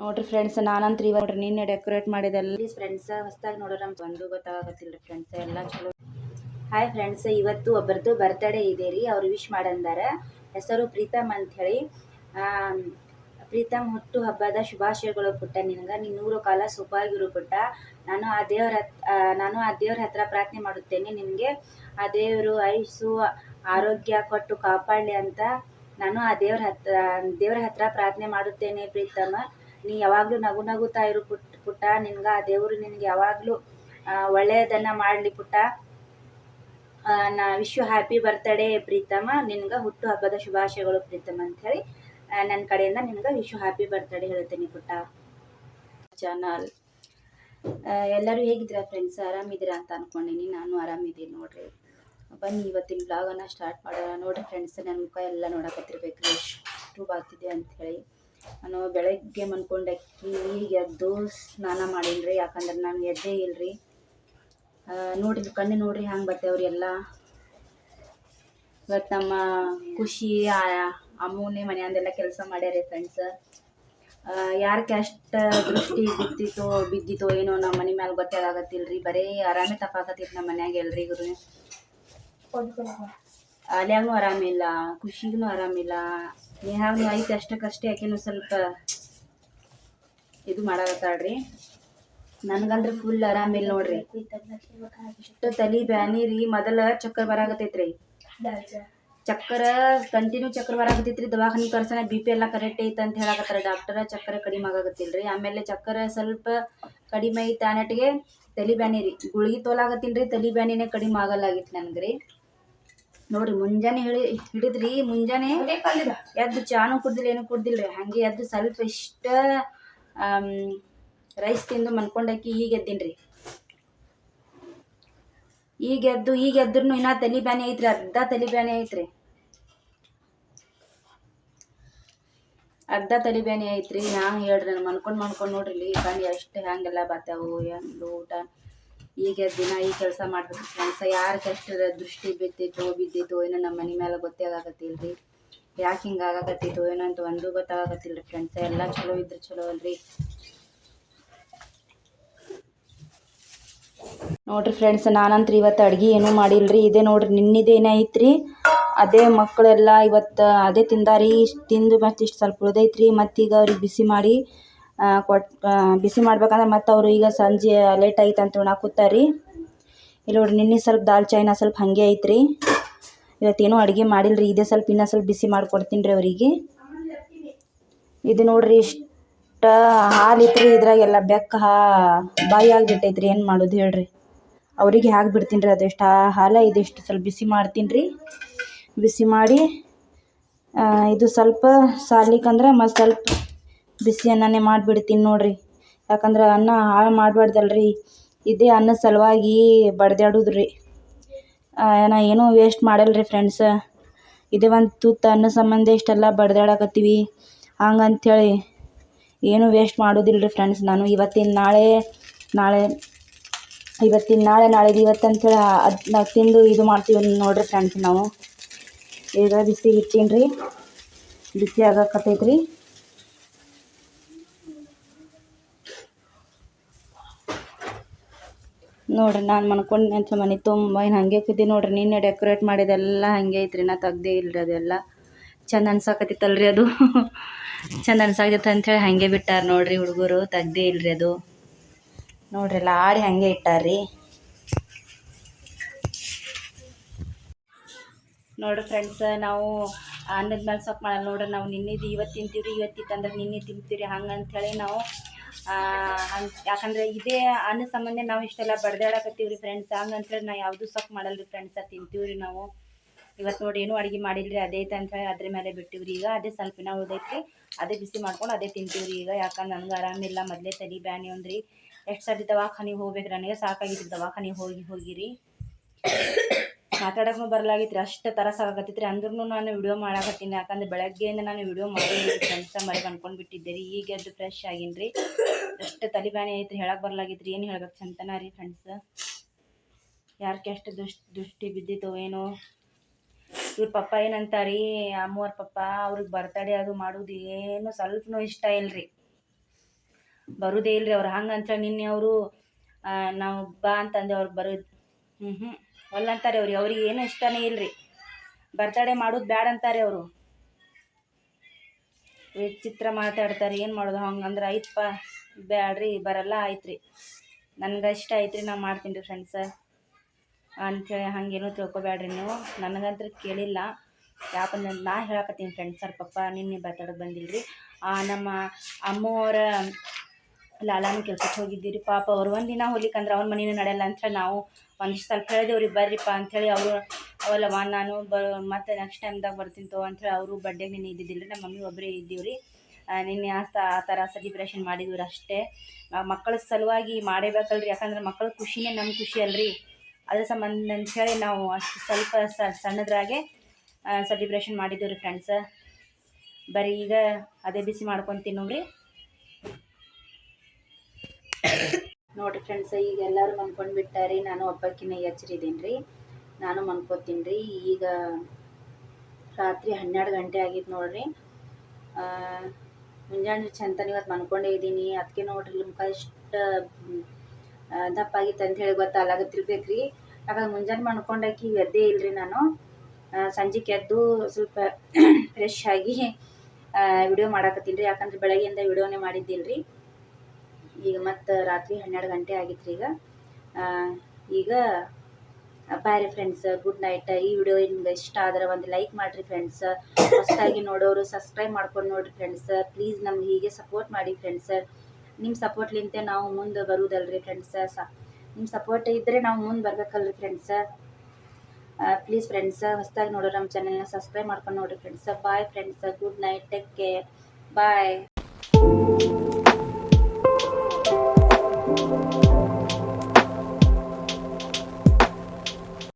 ನೋಡ್ರಿ ಫ್ರೆಂಡ್ಸ್, ನಾನಂತೂ ಇವಾಗ ನೋಡ್ರಿ ನಿನ್ನೆ ಡೆಕೋರೇಟ್ ಮಾಡಿದೆಲ್ಲ ಫ್ರೆಂಡ್ಸ್ ಹೊಸದಾಗಿ ನೋಡ್ರಿ ನಮ್ಗೆ ಒಂದು ಗೊತ್ತಾಗತ್ತಿಲ್ಲ ಫ್ರೆಂಡ್ಸ್. ಎಲ್ಲ ಚಲೋ. ಹಾಯ್ ಫ್ರೆಂಡ್ಸ್, ಇವತ್ತು ಒಬ್ಬರದು ಬರ್ತ್ಡೇ ಇದೆ ರೀ. ಅವ್ರು ವಿಶ್ ಮಾಡಂದಾರ. ಹೆಸರು ಪ್ರೀತಮ್ ಅಂಥೇಳಿ. ಪ್ರೀತಮ್, ಹುಟ್ಟು ಹಬ್ಬದ ಶುಭಾಶಯಗಳು ಪುಟ್ಟ. ನಿನಗೆ ನೀನು 100 ಕಾಲ ಸುಖವಾಗಿರು ಪುಟ್ಟ. ನಾನು ಆ ದೇವರ ಹತ್ರ ಪ್ರಾರ್ಥನೆ ಮಾಡುತ್ತೇನೆ, ನಿನಗೆ ಆ ದೇವರು ಆಯುಸ್ಸು ಆರೋಗ್ಯ ಕೊಟ್ಟು ಕಾಪಾಡಲಿ ಅಂತ ನಾನು ಆ ದೇವರ ಹತ್ರ ಪ್ರಾರ್ಥನೆ ಮಾಡುತ್ತೇನೆ. ಪ್ರೀತಮ್, ನೀ ಯಾವಾಗಲೂ ನಗುತ್ತಾ ಇರು ಪುಟ್ಟ. ನಿನ್ಗೆ ಆ ದೇವರು ನಿನಗೆ ಯಾವಾಗಲೂ ಒಳ್ಳೆಯದನ್ನು ಮಾಡಲಿ ಪುಟ್ಟ. ನಾ wish you happy birthday Preetham. ನಿನ್ಗೆ ಹುಟ್ಟು ಹಬ್ಬದ ಶುಭಾಶಯಗಳು ಪ್ರೀತಮ್ ಅಂಥೇಳಿ ನನ್ನ ಕಡೆಯಿಂದ ನಿನ್ಗೆ ವಿಶ್ ಯು ಹ್ಯಾಪಿ ಬರ್ತ್ಡೇ ಹೇಳ್ತೀನಿ ಪುಟ್ಟ. ಚಾನಲ್ ಎಲ್ಲರೂ ಹೇಗಿದ್ದೀರಾ ಫ್ರೆಂಡ್ಸ್? ಆರಾಮಿದ್ದೀರಾ ಅಂತ ಅಂದ್ಕೊಂಡಿನಿ. ನಾನು ಆರಾಮಿದ್ದೀನಿ ನೋಡ್ರಿ. ಬನ್ನಿ ಇವತ್ತಿನ ಬ್ಲಾಗನ್ನು ಸ್ಟಾರ್ಟ್ ಮಾಡೋಣ. ನೋಡ್ರಿ ಫ್ರೆಂಡ್ಸ್, ನನ್ನ ಮುಖ ಎಲ್ಲ ನೋಡಕತ್ತಿರ್ಬೇಕು ಎಷ್ಟು ಬಾತಿದೆ ಅಂಥೇಳಿ. ನಾನು ಬೆಳಗ್ಗೆ ಮನ್ಕೊಂಡಕ್ಕಿ ಈಗ ಎದ್ದು ಸ್ನಾನ ಮಾಡೀನಿ. ಯಾಕಂದ್ರೆ ನಾನು ಎದ್ದೇ ಇಲ್ರಿ. ನೋಡ್ರಿ ಕಣ್ಣು ನೋಡ್ರಿ ಹ್ಯಾಂಗೆ ಬರ್ತೇವ್ರಿ ಎಲ್ಲ. ಇವತ್ತು ನಮ್ಮ ಖುಷಿ ಅಮ್ಮೂನೇ ಮನೆಯಂದೆಲ್ಲ ಕೆಲಸ ಮಾಡ್ಯಾರಿ ಫ್ರೆಂಡ್ಸ್. ಯಾರಕ್ಕೆ ಅಷ್ಟು ದೃಷ್ಟಿ ಬಿದ್ದಿತ್ತೋ ಏನೋ ನಮ್ಮ ಮನೆ ಮೇಲೆ ಗೊತ್ತಾಗತ್ತಿಲ್ರಿ. ಬರೀ ಆರಾಮೇ ತಪ್ಪಾಕತ್ತಿತ್ತು ನಮ್ಮ ಮನ್ಯಾಗ ಎಲ್ರಿಗೂ. ಅಲ್ಯಾಗೂ ಆರಾಮಿಲ್ಲ, ಖುಷಿಗೂ ಆರಾಮಿಲ್ಲ, ನೇಹಾಗೂ ಐತೆ ಅಷ್ಟಕ್ಕಷ್ಟೇ. ಯಾಕೆನೂ ಸ್ವಲ್ಪ ಇದು ಮಾಡಾಕತ್ತಾಳ್ರಿ. ನನಗಂದ್ರೆ ಫುಲ್ ಆರಾಮಿಲ್ಲ ನೋಡ್ರಿ. ಇಷ್ಟು ತಲೆ ಬ್ಯಾನಿ ರೀ. ಮೊದಲ ಚಕ್ಕರ್ ಬರಾಕತ್ತೈತ್ರಿ. ಚಕ್ಕರ ಕಂಟಿನ್ಯೂ ಚಕ್ಕರ್ ಬರಾಕತ್ತೈತ್ರಿ. ದವಾಖಾನೆ ಕರ್ಸನ BP ಎಲ್ಲ ಕರೆಕ್ಟ್ ಐತೆ ಅಂತ ಹೇಳಕತ್ತಾರ ಡಾಕ್ಟರ್. ಚಕ್ಕರ ಕಡಿಮೆ ಆಗಾಕತ್ತಿಲ್ರಿ. ಆಮೇಲೆ ಚಕ್ಕರ ಸ್ವಲ್ಪ ಕಡಿಮೆ ಐತೆ ಅನ್ನಟ್ಟಿಗೆ ತಲೆ ಬ್ಯಾನಿ ರೀ. ಗುಳಿಗೆ ತೋಲಾಗತ್ತೀನಿ ರೀ. ತಲೆ ಬ್ಯಾನಿನೇ ಕಡಿಮೆ ಆಗಲ್ಲಾಗಿತ್ತು ನನಗೆ ರೀ. ನೋಡ್ರಿ ಮುಂಜಾನೆ ಹಿಡಿದ್ರಿ. ಮುಂಜಾನೆ ಎದ್ದು ಚಾನು ಕುಡ್ದಿಲ್ಲ, ಏನು ಕುಡ್ದಿಲ್ರಿ. ಹಾಗೆ ಎದ್ದು ಸ್ವಲ್ಪ ಇಷ್ಟ ರೈಸ್ ತಿಂದು ಮನ್ಕೊಂಡಾಕಿ ಈಗ ಎದ್ದೀನ್ರಿ. ಈಗ ಎದ್ರೂ ಇನ್ನ ತಲೆ ಬ್ಯಾನಿ ಐತ್ರಿ. ಅರ್ಧ ತಲೆ ಬ್ಯಾನಿ ಐತ್ರಿ. ನಾನು ಹೇಳ್ರಿ, ನಾನು ಮನ್ಕೊಂಡು ನೋಡ್ರಿ ಇಲ್ಲಿ ಕಣ್ಣು ಎಷ್ಟು ಹ್ಯಾಂಗೆಲ್ಲ ಬರ್ತಾವು ಹೆಂಗೆ ಊಟ. ಈಗ ದಿನ ಈ ಕೆಲಸ ಮಾಡ್ಬೇಕು ಫ್ರೆಂಡ್ಸ್. ಯಾರಿಗೆ ಎಷ್ಟು ದೃಷ್ಟಿ ಬಿದ್ದಿತ್ತು ಏನೋ ನಮ್ಮ ಮನೆ ಮೇಲೆ ಗೊತ್ತೇ ಆಗಾಕತ್ತಿಲ್ರಿ. ಯಾಕೆ ಹಿಂಗೆ ಆಗಾಕತ್ತಿತ್ತು ಏನೋ ಅಂತ ಒಂದು ಗೊತ್ತಾಗತ್ತಿಲ್ರಿ ಫ್ರೆಂಡ್ಸ್. ಎಲ್ಲ ಚಲೋ ಇದ್ರೆ ಚಲೋ ಅಲ್ರಿ. ನೋಡ್ರಿ ಫ್ರೆಂಡ್ಸ್, ನಾನಂತೂ ಇವತ್ತು ಅಡುಗೆ ಏನೂ ಮಾಡಿಲ್ರಿ. ಇದೇ ನೋಡ್ರಿ ನಿನ್ನಿದೇನೇ ಐತ್ರಿ. ಅದೇ ಮಕ್ಕಳೆಲ್ಲ ಇವತ್ತು ಅದೇ ತಿಂದಾರಿ. ತಿಂದು ಮತ್ತು ಇಷ್ಟು ಸ್ವಲ್ಪ ಉಳ್ದೈತ್ರಿ. ಮತ್ತೀಗ ಅವ್ರಿಗೆ ಬಿಸಿ ಮಾಡಿ ಬಿಸಿ ಮಾಡ್ಬೇಕಂದ್ರೆ ಮತ್ತು ಅವರು ಈಗ ಸಂಜೆ ಲೇಟ್ ಆಯ್ತು ಅಂತ ಉಣ್ಣಾಕೂತಾರಿ. ಇಲ್ಲಿ ನೋಡ್ರಿ ನಿನ್ನೆ ಸ್ವಲ್ಪ ದಾಲ್ ಚಾಯ್ನ ಸ್ವಲ್ಪ ಹಾಗೆ ಐತ್ರಿ. ಇವತ್ತೇನೂ ಅಡುಗೆ ಮಾಡಿಲ್ರಿ. ಇದೇ ಸ್ವಲ್ಪ ಇನ್ನೂ ಸ್ವಲ್ಪ ಬಿಸಿ ಮಾಡಿಕೊಡ್ತೀನಿ ರೀ ಅವರಿಗೆ. ಇದು ನೋಡ್ರಿ ಇಷ್ಟ ಹಾಲು ಇತ್ರಿ. ಇದ್ರಾಗೆಲ್ಲ ಬೆಕ್ಕ ಬಾಯಿ ಆಗಿಬಿಟ್ಟೈತ್ರಿ. ಏನು ಮಾಡೋದು ಹೇಳ್ರಿ. ಅವರಿಗೆ ಹಾಕಿಬಿಡ್ತೀನಿ ರೀ. ಅದೆಷ್ಟು ಹಾಲು ಇದಿಷ್ಟು ಸ್ವಲ್ಪ ಬಿಸಿ ಮಾಡ್ತೀನಿ ರೀ. ಬಿಸಿ ಮಾಡಿ ಇದು ಸ್ವಲ್ಪ ಸಾರ್ಲಿಕ್ಕಂದ್ರೆ ಮತ್ತು ಸ್ವಲ್ಪ ಬಿಸಿ ಅನ್ನನೇ ಮಾಡಿಬಿಡ್ತೀನಿ ನೋಡ್ರಿ. ಯಾಕಂದ್ರೆ ಅನ್ನ ಹಾಳು ಮಾಡಬಾರ್ದಲ್ರಿ. ಇದೇ ಅನ್ನದ ಸಲುವಾಗಿ ಬಡ್ದಾಡೋದ್ರಿ. ನಾ ಏನೂ ವೇಸ್ಟ್ ಮಾಡಲ್ರಿ ಫ್ರೆಂಡ್ಸ್. ಇದೇ ಒಂದು ತುತ್ತು ಅನ್ನ ಸಂಬಂಧ ಇಷ್ಟೆಲ್ಲ ಬಡ್ದಾಡಕತ್ತೀವಿ. ಹಂಗಂಥೇಳಿ ಏನೂ ವೇಸ್ಟ್ ಮಾಡೋದಿಲ್ಲ ರೀ ಫ್ರೆಂಡ್ಸ್. ನಾನು ಇವತ್ತಿನ ನಾಳೆ ನಾಳೆದು ಇವತ್ತು ಅಂಥೇಳಿ ನಾವು ತಿಂದು ಇದು ಮಾಡ್ತೀವಿ ನೋಡ್ರಿ ಫ್ರೆಂಡ್ಸ್. ನಾವು ಈಗ ಬಿಸಿ ಇಟ್ಟೀನಿ ರೀ. ಬಿಸಿ ಆಗಾಕತ್ತೈತ್ರಿ. ನೋಡ್ರಿ ನಾನು ಮನ್ಕೊಂಡು ಅಂತ ಮನೆ ತುಂಬ ಏನು ಹಾಗೆ ಕೂತಿ ನೋಡ್ರಿ. ನಿನ್ನೆ ಡೆಕೋರೇಟ್ ಮಾಡಿದೆಲ್ಲ ಹಾಗೆ ಐತ್ರಿ. ನಾ ತೆಗ್ದೇ ಇಲ್ರಿ. ಅದೆಲ್ಲ ಚಂದ ಅನ್ಸಾಕತ್ತಿತ್ತಲ್ರಿ. ಅದು ಚಂದ ಅನ್ಸಾಕತ್ತಿತ್ತು ಅಂಥೇಳಿ ಹಾಗೆ ಬಿಟ್ಟಾರ ನೋಡ್ರಿ ಹುಡುಗರು. ತೆಗ್ದೇ ಇಲ್ರಿ ಅದು. ನೋಡ್ರಿ ಎಲ್ಲ ಆಡಿ ಹಾಗೆ ಇಟ್ಟಾರ್ರಿ. ನೋಡ್ರಿ ಫ್ರೆಂಡ್ಸ್, ನಾವು ಅನ್ನದ ಮೇಲೆ ಸೊಪ್ಪು ಮಾಡಲ್ಲ ನೋಡ್ರಿ. ನಾವು ನಿನ್ನೆದು ಇವತ್ತು ತಿಂತೀವಿ ರೀ. ಇವತ್ತಿತ್ತಂದ್ರೆ ನಿನ್ನೆ ತಿಂತೀವಿ ಹಂಗಂಥೇಳಿ ನಾವು ಯಾಕಂದರೆ ಇದೇ ಅನ್ನ ಸಂಬಂಧ ನಾವು ಇಷ್ಟೆಲ್ಲ ಬಡ್ದಾಡಕತ್ತೀವಿ ರೀ ಫ್ರೆಂಡ್ಸ್. ಹಂಗಂಥೇಳಿ ನಾವು ಯಾವುದೂ ಸೊಪ್ಪು ಮಾಡಲ್ಲ ರೀ ಫ್ರೆಂಡ್ಸ್. ತಿಂತೀವಿ ರೀ ನಾವು. ಇವತ್ತು ನೋಡಿ ಏನೂ ಅಡುಗೆ ಮಾಡಿಲ್ಲ ರೀ. ಅದೇ ಐತೆ ಅಂಥೇಳಿ ಅದ್ರ ಮೇಲೆ ಬಿಟ್ಟಿವಿ ರೀ. ಈಗ ಅದೇ ಸ್ವಲ್ಪ ಉಳ್ದೈತ್ರಿ. ಅದೇ ಬಿಸಿ ಮಾಡ್ಕೊಂಡು ಅದೇ ತಿಂತೀವಿ ರೀ ಈಗ. ಯಾಕಂದ್ರೆ ನನಗೆ ಆರಾಮಿಲ್ಲ. ಮೊದಲೇ ತಲೆ ಬ್ಯಾನಿ ಅಂದ್ರಿ. ಎಷ್ಟು ಸರ್ತಿ ದವಾಖಾನಿಗೆ ಹೋಗ್ಬೇಕು. ನನಗೆ ಸಾಕಾಗಿತ್ತು ದವಾಖಾನಿಗೆ ಹೋಗಿರಿ. ಮಾತಾಡೋಕ್ಕೂ ಬರಲಾಗಿತ್ತು ರೀ. ಅಷ್ಟು ತರಸಾಗತ್ತಿತ್ತು ರೀ. ಅಂದ್ರೂ ನಾನು ವಿಡಿಯೋ ಮಾಡಾಕತ್ತೀನಿ. ಯಾಕಂದ್ರೆ ಬೆಳಗ್ಗೆಯಿಂದ ನಾನು ವಿಡಿಯೋ ಮಾಡಿ ಫ್ರೆಂಡ್ಸ ಮರಿ ಅಂದ್ಕೊಂಡು ಬಿಟ್ಟಿದ್ದೆ ರೀ. ಈಗ ಎದ್ದು ಫ್ರೆಶ್ ಆಗೀನಿ ರೀ. ಎಷ್ಟು ತಲೆ ಬ್ಯಾನಿ ಐತ್ರಿ. ಹೇಳಕ್ಕೆ ಬರಲಾಗಿತ್ತು ರೀ. ಏನು ಹೇಳ್ಬೇಕು ಚಂತನ ರೀ ಫ್ರೆಂಡ್ಸ್. ಯಾರಿಗೆ ಎಷ್ಟು ದೃಷ್ಟಿ ಬಿದ್ದಿತ್ತೋ ಏನೋ. ಇವ್ರ ಪಪ್ಪ ಏನಂತಾರೀ, ಅಮ್ಮವ್ರ ಪಪ್ಪ ಅವ್ರಿಗೆ ಬರ್ತಡೇ ಅದು ಮಾಡೋದು ಏನು ಸ್ವಲ್ಪನೂ ಇಷ್ಟ ಇಲ್ರಿ. ಬರೋದೇ ಇಲ್ರಿ ಅವ್ರು. ಹಂಗೆ ಅಂತೇಳಿ ನಿನ್ನೆ ಅವರು ನಾವು ಬಾ ಅಂತಂದೆ, ಅವ್ರು ಬರೋದು ಒಲ್ಲಂತಾರೆ ಅವ್ರಿಗೆ ಏನು ಇಷ್ಟನೇ ಇಲ್ರಿ. ಬರ್ತಡೇ ಮಾಡೋದು ಬ್ಯಾಡ ಅಂತಾರೆ ಅವರು. ವಿಚಿತ್ರ ಮಾತಾಡ್ತಾರೆ. ಏನು ಮಾಡೋದು? ಹಂಗಂದ್ರೆ ಆಯ್ತಪ್ಪ, ಬ್ಯಾಡ್ರಿ ಬರಲ್ಲ, ಆಯ್ತು ರೀ, ನನಗೆ ಇಷ್ಟ ಐತ್ರಿ, ನಾ ಮಾಡ್ತೀನಿ ರೀ ಫ್ರೆಂಡ್ಸ ಅಂಥೇಳಿ ಹಂಗೇನೂ ತಿಳ್ಕೊಬೇಡ್ರಿ ನೀವು. ನನಗಂತೂ ಕೇಳಿಲ್ಲ, ಯಾಕಂದ್ರೆ ನಾ ಹೇಳಕತ್ತೀನಿ ಫ್ರೆಂಡ್ಸರ್. ಪಪ್ಪ ನಿನ್ನೆ ಬರ್ತಡೇ ಬಂದಿಲ್ರಿ. ನಮ್ಮ ಅಮ್ಮವರ ಲಾಲಾನು ಕೆಲ್ಸಕ್ಕೆ ಹೋಗಿದ್ದೀರಿ ಪಾಪ. ಅವ್ರು ಒಂದಿನ ಹೋಗ್ಲಿಕ್ಕಂದ್ರೆ ಅವ್ರ ಮನೇನೂ ನಡೆಯಲ್ಲ ಅಂಥೇಳಿ ನಾವು ಒಂದಿಷ್ಟು ಸ್ವಲ್ಪ ಹೇಳಿದೇವ್ರಿ, ಬರ್ರಿಪ್ಪ ಅಂಥೇಳಿ. ಅವರು ಅವಲ್ಲಮ್ಮ ನಾನು ಮತ್ತೆ ನೆಕ್ಸ್ಟ್ ಟೈಮ್ದಾಗ ಬರ್ತೀನಿ ತಗೋ ಅಂಥೇಳಿ ಅವರು ಬರ್ಡೇಗೆ ನಿನ್ನೆ ಇದ್ದಿದ್ದಿಲ್ಲ. ನಮ್ಮ ಮಮ್ಮಿ ಒಬ್ಬರೇ ಇದ್ದೀವ್ರಿ. ನಿನ್ನೆ ಆ ಥರ ಸೆಲಿಬ್ರೇಷನ್ ಮಾಡಿದ್ವಿ ಅಷ್ಟೇ. ಮಕ್ಕಳ ಸಲುವಾಗಿ ಮಾಡೇಬೇಕಲ್ರಿ, ಯಾಕಂದ್ರೆ ಮಕ್ಕಳ ಖುಷಿನೇ ನಮ್ಮ ಖುಷಿ ಅಲ್ರಿ. ಅದ್ರ ಸಂಬಂಧ ಅಂಥೇಳಿ ನಾವು ಅಷ್ಟು ಸ್ವಲ್ಪ ಸಣ್ಣದ್ರಾಗೆ ಸೆಲಿಬ್ರೇಷನ್ ಮಾಡಿದ್ದೀವಿ ರೀ ಫ್ರೆಂಡ್ಸ. ಬರೀ ಈಗ ಅದೇ ಬಿಸಿ ಮಾಡ್ಕೊತೀನಿ ನೋಡ್ರಿ. ನೋಡಿರಿ ಫ್ರೆಂಡ್ಸ, ಈಗ ಎಲ್ಲರೂ ಮನ್ಕೊಂಡು ಬಿಟ್ಟಾರಿ. ನಾನು ಒಬ್ಬಕ್ಕಿನ್ನ ಎಚ್ಚರಿದ್ದೀನಿ ರೀ. ನಾನು ಮನ್ಕೋತೀನಿ ರೀ. ಈಗ ರಾತ್ರಿ 12 ಗಂಟೆ ಆಗಿತ್ತು ನೋಡ್ರಿ. ಮುಂಜಾನೆ ಚಂತನ ಇವತ್ತು ಮನ್ಕೊಂಡೇ ಇದ್ದೀನಿ. ಅದಕ್ಕೆ ನೋಡ್ರಿ ಮುಖ ಇಷ್ಟು ದಪ್ಪ ಆಗಿತ್ತು ಅಂಥೇಳಿ ಗೊತ್ತಾಗತ್ತಿರ್ಬೇಕು ರೀ. ಯಾಕಂದ್ರೆ ಮುಂಜಾನೆ ಮನ್ಕೊಂಡಾಕಿ ಎದ್ದೇ ಇಲ್ರಿ ನಾನು. ಸಂಜೆಗೆ ಎದ್ದು ಸ್ವಲ್ಪ ಫ್ರೆಶ್ ಆಗಿ ವಿಡಿಯೋ ಮಾಡಾಕತ್ತೀನಿ ರೀ. ಯಾಕಂದ್ರೆ ಬೆಳಗ್ಗೆಯಿಂದ ವಿಡಿಯೋನೇ ಮಾಡಿದ್ದಿಲ್ಲ ರೀ. ಈಗ ಮತ್ತು ರಾತ್ರಿ 12 ಗಂಟೆ ಆಗಿತ್ತು ರೀ. ಈಗ ಬಾಯ್ ಫ್ರೆಂಡ್ಸ್, ಗುಡ್ ನೈಟ್. ಈ ವಿಡಿಯೋ ನಿಮ್ಗೆ ಇಷ್ಟ ಆದ್ರೆ ಒಂದು ಲೈಕ್ ಮಾಡಿರಿ ಫ್ರೆಂಡ್ಸ್. ಹೊಸದಾಗಿ ನೋಡೋರು ಸಬ್ಸ್ಕ್ರೈಬ್ ಮಾಡ್ಕೊಂಡು ನೋಡಿರಿ ಫ್ರೆಂಡ್ಸ್. ಪ್ಲೀಸ್ ನಮ್ಗೆ ಹೀಗೆ ಸಪೋರ್ಟ್ ಮಾಡಿ ಫ್ರೆಂಡ್ಸ್. ನಿಮ್ಮ ಸಪೋರ್ಟ್ಲಿಂತೆ ನಾವು ಮುಂದೆ ಬರುವುದಲ್ರಿ ಫ್ರೆಂಡ್ಸ್. ನಿಮ್ಮ ಸಪೋರ್ಟ್ ಇದ್ದರೆ ನಾವು ಮುಂದೆ ಬರ್ಬೇಕಲ್ರಿ ಫ್ರೆಂಡ್ಸ್. ಪ್ಲೀಸ್ ಫ್ರೆಂಡ್ಸ್, ಹೊಸದಾಗಿ ನೋಡೋರು ನಮ್ಮ ಚಾನೆಲ್ನ ಸಬ್ಸ್ಕ್ರೈಬ್ ಮಾಡ್ಕೊಂಡು ನೋಡಿರಿ friends. Bye friends, good night, take care, ಬಾಯ್.